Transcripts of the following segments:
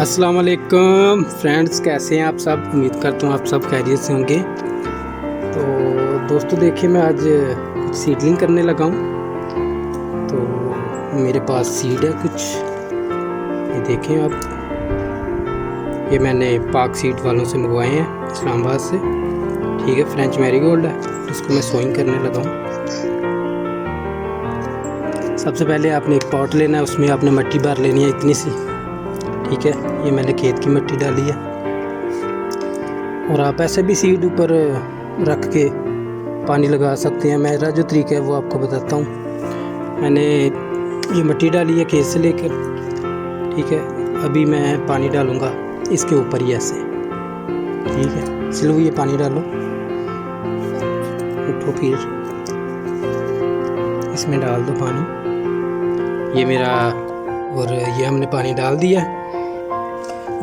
अस्सलाम वालेकुम फ्रेंड्स, कैसे हैं आप सब। उम्मीद करता हूँ आप सब खैरियत से होंगे। तो दोस्तों देखिए, मैं आज कुछ सीडलिंग करने लगा हूँ। तो मेरे पास सीड है कुछ, ये देखें आप। ये मैंने पाक सीड वालों से मंगवाए हैं, इस्लामाबाद से। ठीक है, फ्रेंच मैरीगोल्ड है। इसको मैं सोइंग करने लगा हूँ। सबसे पहले आपने एक पॉट लेना है, उसमें आपने मिट्टी भर लेनी है इतनी सी। ठीक है, ये मैंने खेत की मिट्टी डाली है। और आप ऐसे भी सीड ऊपर रख के पानी लगा सकते हैं। मेरा जो तरीका है वो आपको बताता हूँ। मैंने ये मिट्टी डाली है खेत से लेकर। ठीक है, अभी मैं पानी डालूँगा इसके ऊपर ही ऐसे। ठीक है, चलो ये पानी डालो, उठो, फिर इसमें डाल दो पानी। ये मेरा, और ये हमने पानी डाल दिया।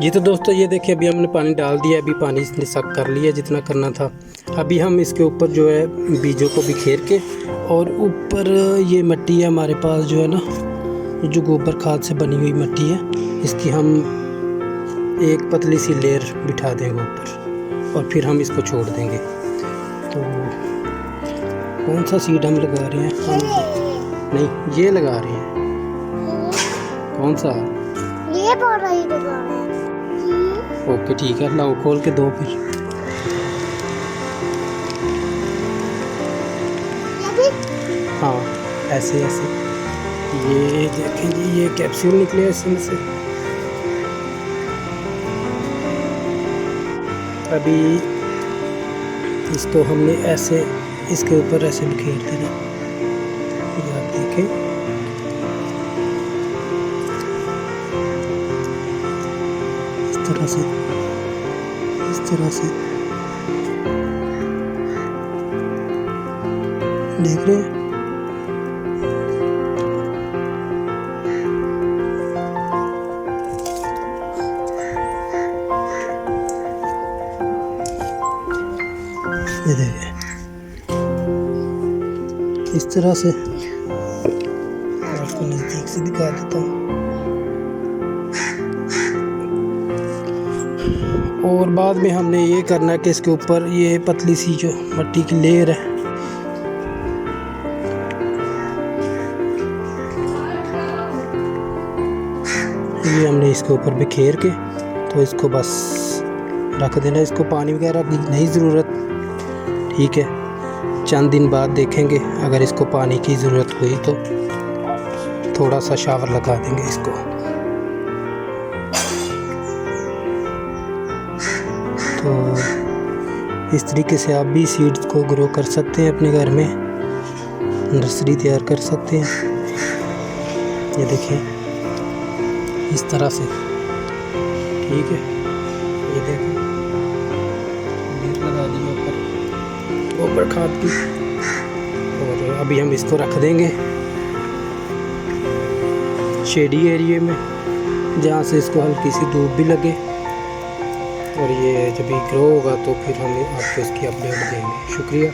ये तो दोस्तों ये देखिए, अभी हमने पानी डाल दिया। अभी पानी इसने सक कर लिया जितना करना था। अभी हम इसके ऊपर जो है बीजों को बिखेर के, और ऊपर ये मिट्टी है हमारे पास जो है ना, जो गोबर खाद से बनी हुई मिट्टी है, इसकी हम एक पतली सी लेयर बिठा देंगे ऊपर, और फिर हम इसको छोड़ देंगे। तो कौन सा सीड हम लगा रहे हैं? हम नहीं, ये लगा रहे हैं। कौन सा? ये बड़ा ही लगा रहे हैं। ओके ठीक है, लाओ खोल के दो फिर। हाँ, ऐसे ऐसे। ये देखें जी, ये कैप्सूल निकले इसमें से। अभी इसको हमने ऐसे इसके ऊपर ऐसे बिखेर देना। ये आप देखें, इस तरह से, इस तरह से देख रहे हैं। ये देखें, इस तरह से। आपको नज़दीक से दिखा देता हूँ। और बाद में हमने ये करना है कि इसके ऊपर ये पतली सी जो मिट्टी की लेयर है, ये हमने इसके ऊपर बिखेर के, तो इसको बस रख देना। इसको पानी वगैरह की नहीं ज़रूरत। ठीक है, चंद दिन बाद देखेंगे, अगर इसको पानी की ज़रूरत हुई तो थोड़ा सा शावर लगा देंगे इसको। तो इस तरीके से आप भी सीड्स को ग्रो कर सकते हैं, अपने घर में नर्सरी तैयार कर सकते हैं। ये देखें, इस तरह से। ठीक है, ये देखें, नीट लगा दी ऊपर खाद की। और अभी हम इसको रख देंगे शेडी एरिया में, जहाँ से इसको हल्की सी धूप भी लगे। और ये जब भी ग्रो होगा तो फिर हम आपको इसकी अपडेट देंगे। शुक्रिया।